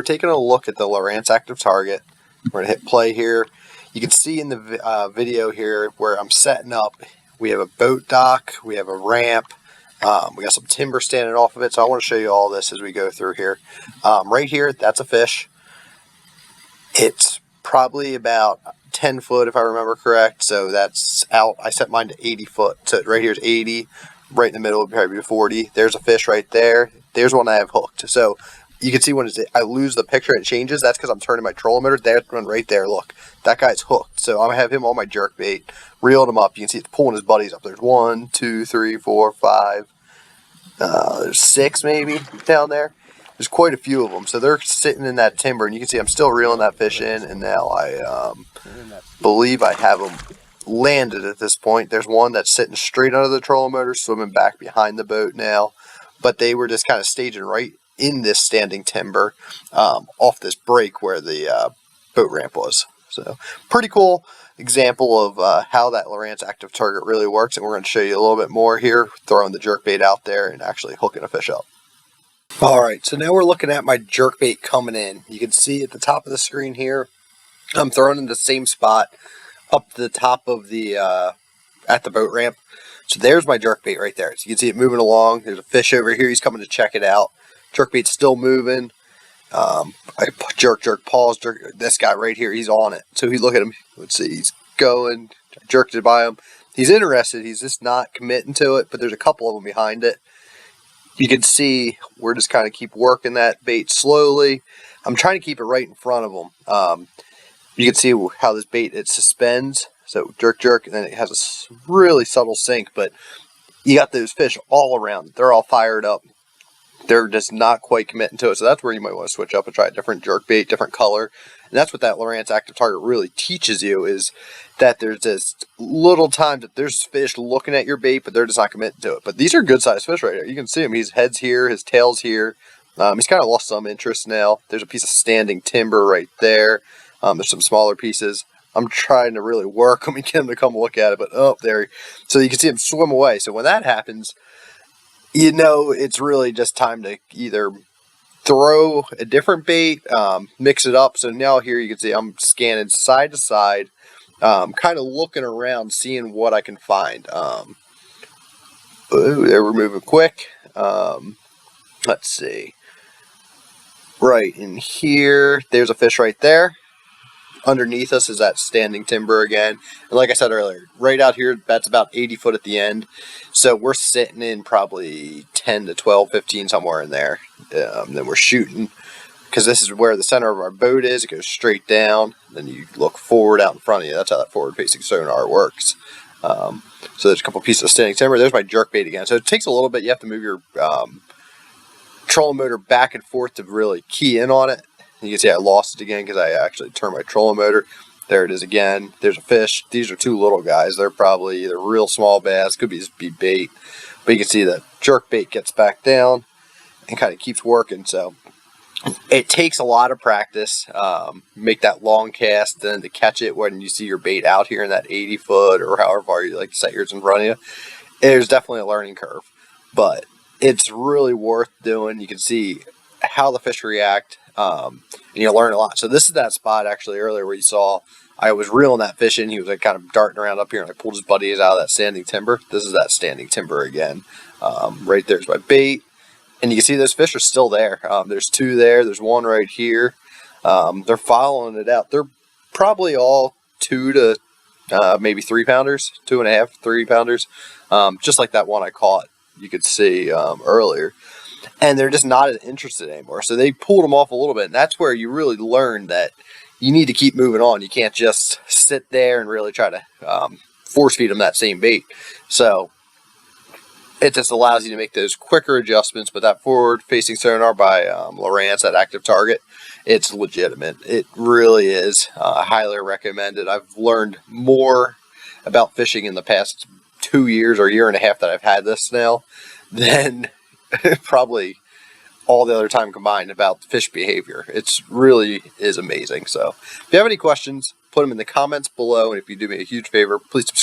We're taking a look at the Lowrance active target. We're going to hit play here. You can see in the video here where I'm setting up, we have a boat dock, we have a ramp, we got some timber standing off of it, so I want to show you all this as we go through here. Right here, that's a fish. It's probably about 10 foot if I remember correct, so that's out. I set mine to 80 foot, so right here is 80, right in the middle would probably be 40. There's a fish right there. There's one I have hooked. So you can see when I lose the picture and it changes, that's because I'm turning my trolling motor. That one right there, look, that guy's hooked. So I'm going to have him on my jerkbait, reeled him up. You can see it's pulling his buddies up. There's 1, 2, 3, 4, 5, there's 6 maybe down there. There's quite a few of them. So they're sitting in that timber, and you can see I'm still reeling that fish in, and now I believe I have them landed at this point. There's one that's sitting straight under the trolling motor, swimming back behind the boat now. But they were just kind of staging right in this standing timber off this break where the boat ramp was. So pretty cool example of how that Lowrance active target really works, and we're going to show you a little bit more here, throwing the jerkbait out there and actually hooking a fish up. Alright, so now we're looking at my jerkbait coming in. You can see at the top of the screen here, I'm throwing in the same spot up to the top of the at the boat ramp. So there's my jerkbait right there. So you can see it moving along. There's a fish over here. He's coming to check it out. Jerkbait's still moving. I jerk, pause, jerk. This guy right here, he's on it. So look at him. Let's see, he's going. I jerked it by him. He's interested. He's just not committing to it, but there's a couple of them behind it. You can see we're just kind of keep working that bait slowly. I'm trying to keep it right in front of them. You can see how this bait, it suspends. So jerk, and then it has a really subtle sink, but you got those fish all around. They're all fired up. They're just not quite committing to it. So that's where you might want to switch up and try a different jerkbait, different color. And that's what that Lowrance active target really teaches you, is that there's just little time that there's fish looking at your bait, but they're just not committing to it. But these are good sized fish right here. You can see him. His head's here, his tail's here. He's kind of lost some interest now. There's a piece of standing timber right there. There's some smaller pieces. I'm trying to really work him and get him to come look at it, but oh, there. So you can see him swim away. So when that happens, you know it's really just time to either throw a different bait, mix it up. So now here you can see I'm scanning side to side, kind of looking around, seeing what I can find. There, we're moving quick. Let's see. Right in here, there's a fish right there. Underneath us is that standing timber again. And like I said earlier, right out here, that's about 80 foot at the end. So we're sitting in probably 10 to 12, 15, somewhere in there. Then we're shooting, because this is where the center of our boat is. It goes straight down. Then you look forward out in front of you. That's how that forward-facing sonar works. So there's a couple pieces of standing timber. There's my jerkbait again. So it takes a little bit. You have to move your trolling motor back and forth to really key in on it. You can see I lost it again because I actually turned my trolling motor. There it is again. There's a fish. These are 2 little guys. They're probably either real small bass, could be just be bait. But you can see the jerk bait gets back down and kind of keeps working. So it takes a lot of practice. Make that long cast, then to catch it when you see your bait out here in that 80 foot or however far you like to set yours in front of you. There's definitely a learning curve, but it's really worth doing. You can see how the fish react. And you'll learn a lot. So this is that spot actually earlier where you saw I was reeling that fish in. He was like kind of darting around up here, and I pulled his buddies out of that standing timber. This is that standing timber again. Right there's my bait, and you can see those fish are still there. There's 2 there. There's 1 right here. They're following it out. They're probably all 2 to maybe 3 pounders, 2.5, 3 pounders, just like that one I caught. You could see earlier. And they're just not as interested anymore. So they pulled them off a little bit. And that's where you really learn that you need to keep moving on. You can't just sit there and really try to force feed them that same bait. So it just allows you to make those quicker adjustments. But that forward-facing sonar by Lowrance, that active target, it's legitimate. It really is. I highly recommend it. I've learned more about fishing in the past 2 years or year and a half that I've had this now than probably all the other time combined about fish behavior. It's really is amazing. So if you have any questions, put them in the comments below, and if you do me a huge favor, please subscribe.